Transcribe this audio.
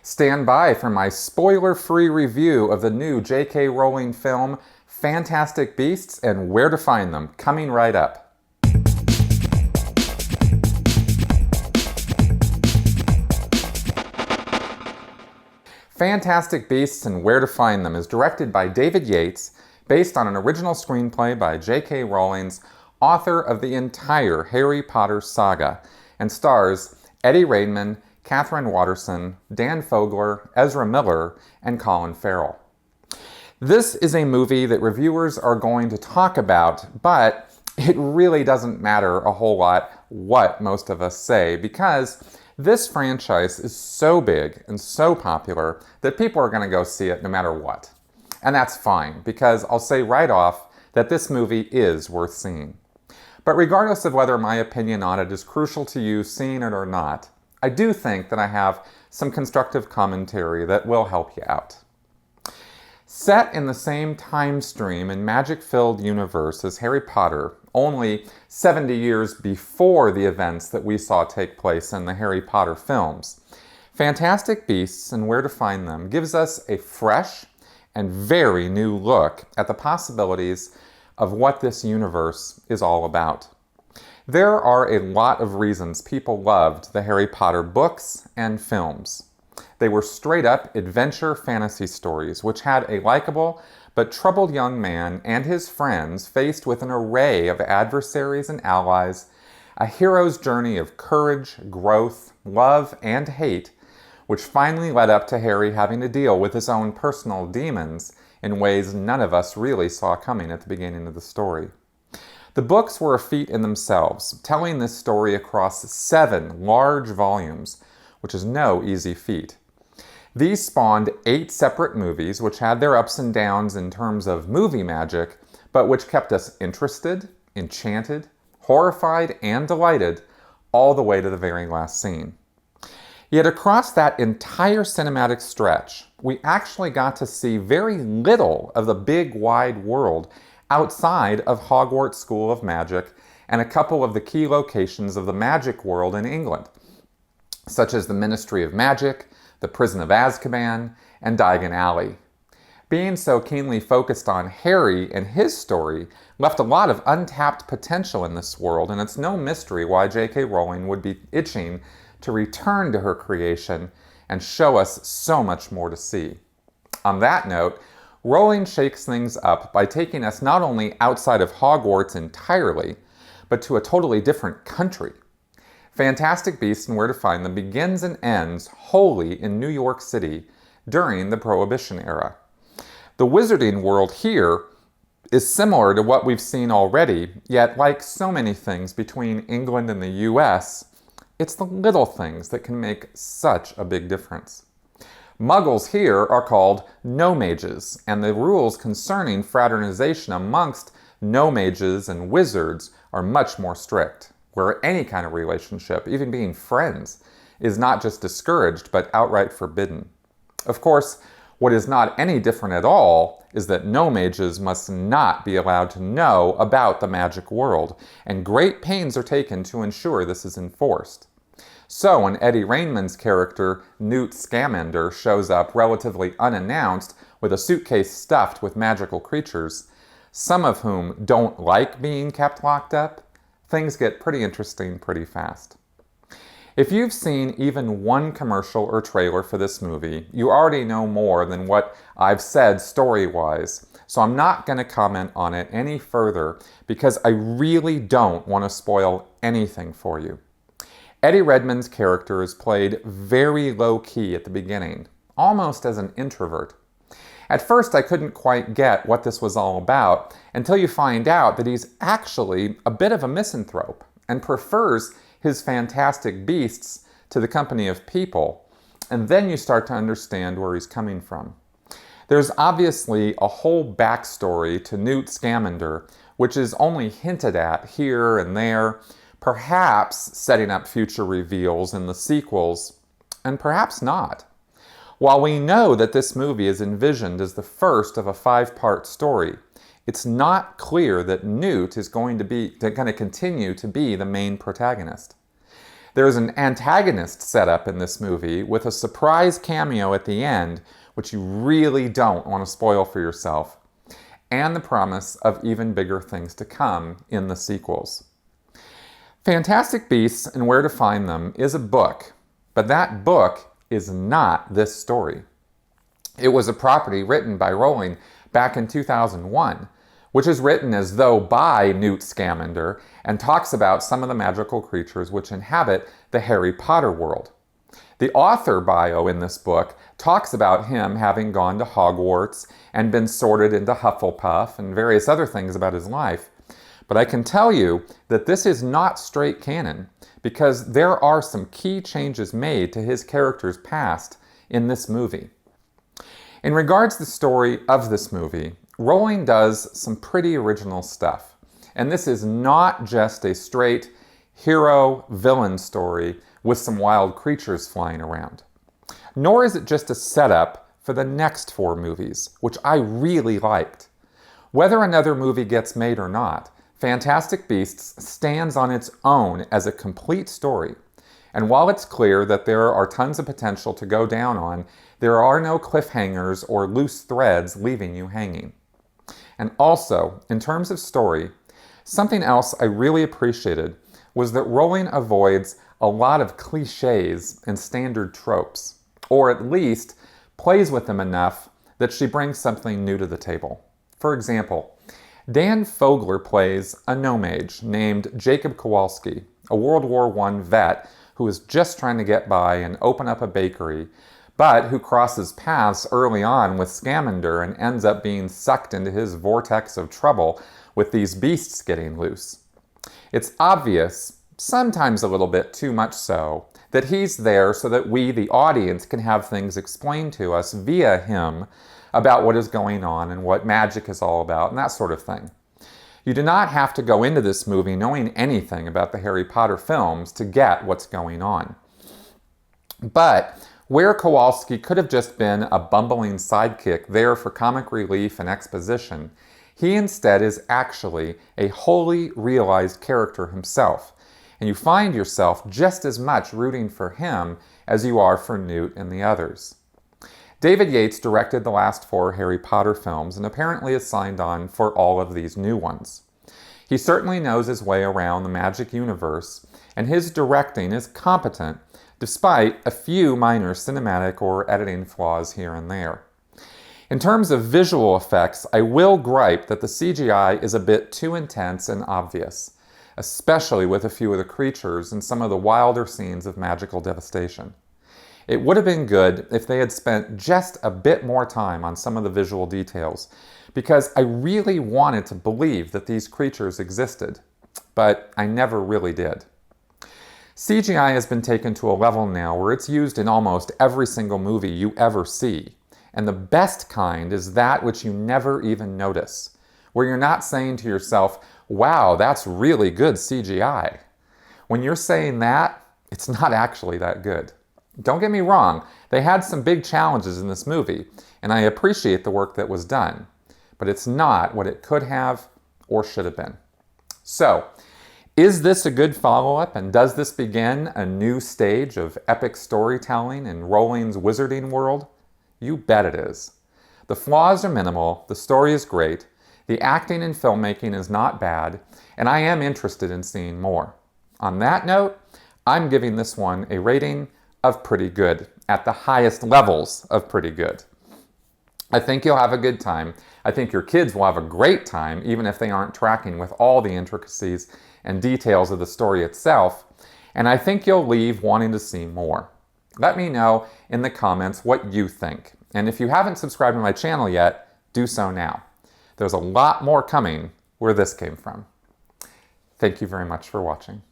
Stand by for my spoiler-free review of the new J.K. Rowling film, Fantastic Beasts and Where to Find Them, coming right up. Fantastic Beasts and Where to Find Them is directed by David Yates, based on an original screenplay by J.K. Rowling's author of the entire Harry Potter saga, and stars Eddie Redmayne, Katherine Watson, Dan Fogler, Ezra Miller, and Colin Farrell. This is a movie that reviewers are going to talk about, but it really doesn't matter a whole lot what most of us say, because this franchise is so big and so popular that people are going to go see it no matter what. And that's fine, because I'll say right off that this movie is worth seeing. But regardless of whether my opinion on it is crucial to you seeing it or not, I do think that I have some constructive commentary that will help you out. Set in the same time stream and magic-filled universe as Harry Potter, only 70 years before the events that we saw take place in the Harry Potter films, Fantastic Beasts and Where to Find Them gives us a fresh and very new look at the possibilities of what this universe is all about. There are a lot of reasons people loved the Harry Potter books and films. They were straight-up adventure fantasy stories which had a likable but troubled young man and his friends faced with an array of adversaries and allies, a hero's journey of courage, growth, love, and hate, which finally led up to Harry having to deal with his own personal demons in ways none of us really saw coming at the beginning of the story. The books were a feat in themselves, telling this story across 7 large volumes, which is no easy feat. These spawned 8 separate movies, which had their ups and downs in terms of movie magic, but which kept us interested, enchanted, horrified, and delighted all the way to the very last scene. Yet across that entire cinematic stretch, we actually got to see very little of the big wide world outside of Hogwarts School of Magic and a couple of the key locations of the magic world in England, such as the Ministry of Magic, the Prison of Azkaban, and Diagon Alley. Being so keenly focused on Harry and his story left a lot of untapped potential in this world, and it's no mystery why J.K. Rowling would be itching to return to her creation and show us so much more to see. On that note, Rowling shakes things up by taking us not only outside of Hogwarts entirely, but to a totally different country. Fantastic Beasts and Where to Find Them begins and ends wholly in New York City during the Prohibition era. The wizarding world here is similar to what we've seen already, yet like so many things between England and the US, it's the little things that can make such a big difference. Muggles here are called no-mages, and the rules concerning fraternization amongst no-mages and wizards are much more strict, where any kind of relationship, even being friends, is not just discouraged but outright forbidden. Of course, what is not any different at all is that no-mages must not be allowed to know about the magic world, and great pains are taken to ensure this is enforced. So when Eddie Redmayne's character, Newt Scamander, shows up relatively unannounced with a suitcase stuffed with magical creatures, some of whom don't like being kept locked up, things get pretty interesting pretty fast. If you've seen even one commercial or trailer for this movie, you already know more than what I've said story-wise, so I'm not going to comment on it any further because I really don't want to spoil anything for you. Eddie Redmayne's character is played very low-key at the beginning, almost as an introvert. At first, I couldn't quite get what this was all about until you find out that he's actually a bit of a misanthrope and prefers his fantastic beasts to the company of people, and then you start to understand where he's coming from. There's obviously a whole backstory to Newt Scamander, which is only hinted at here and there, perhaps setting up future reveals in the sequels, and perhaps not. While we know that this movie is envisioned as the first of a 5-part story, it's not clear that Newt is going to continue to be the main protagonist. There's an antagonist set up in this movie with a surprise cameo at the end, which you really don't want to spoil for yourself, and the promise of even bigger things to come in the sequels. Fantastic Beasts and Where to Find Them is a book, but that book is not this story. It was a property written by Rowling back in 2001, which is written as though by Newt Scamander and talks about some of the magical creatures which inhabit the Harry Potter world. The author bio in this book talks about him having gone to Hogwarts and been sorted into Hufflepuff and various other things about his life. But I can tell you that this is not straight canon, because there are some key changes made to his character's past in this movie. In regards to the story of this movie, Rowling does some pretty original stuff. And this is not just a straight hero-villain story with some wild creatures flying around. Nor is it just a setup for the next 4 movies, which I really liked. Whether another movie gets made or not, Fantastic Beasts stands on its own as a complete story. And while it's clear that there are tons of potential to go down on, there are no cliffhangers or loose threads leaving you hanging. And also, in terms of story, something else I really appreciated was that Rowling avoids a lot of cliches and standard tropes, or at least plays with them enough that she brings something new to the table. For example, Dan Fogler plays a no-mage named Jacob Kowalski, a World War I vet who is just trying to get by and open up a bakery, but who crosses paths early on with Scamander and ends up being sucked into his vortex of trouble with these beasts getting loose. It's obvious, sometimes a little bit too much so, that he's there so that we, the audience, can have things explained to us via him about what is going on and what magic is all about and that sort of thing. You do not have to go into this movie knowing anything about the Harry Potter films to get what's going on. But where Kowalski could have just been a bumbling sidekick there for comic relief and exposition, he instead is actually a wholly realized character himself, and you find yourself just as much rooting for him as you are for Newt and the others. David Yates directed the last 4 Harry Potter films and apparently is signed on for all of these new ones. He certainly knows his way around the magic universe, and his directing is competent despite a few minor cinematic or editing flaws here and there. In terms of visual effects, I will gripe that the CGI is a bit too intense and obvious, especially with a few of the creatures and some of the wilder scenes of magical devastation. It would have been good if they had spent just a bit more time on some of the visual details, because I really wanted to believe that these creatures existed, but I never really did. CGI has been taken to a level now where it's used in almost every single movie you ever see, and the best kind is that which you never even notice, where you're not saying to yourself, wow, that's really good CGI. When you're saying that, it's not actually that good. Don't get me wrong, they had some big challenges in this movie, and I appreciate the work that was done, but it's not what it could have or should have been. So, is this a good follow-up, and does this begin a new stage of epic storytelling in Rowling's wizarding world? You bet it is. The flaws are minimal, the story is great, the acting and filmmaking is not bad, and I am interested in seeing more. On that note, I'm giving this one a rating of pretty good, at the highest levels of pretty good. I think you'll have a good time. I think your kids will have a great time, even if they aren't tracking with all the intricacies and details of the story itself, and I think you'll leave wanting to see more. Let me know in the comments what you think, and if you haven't subscribed to my channel yet, do so now. There's a lot more coming where this came from. Thank you very much for watching.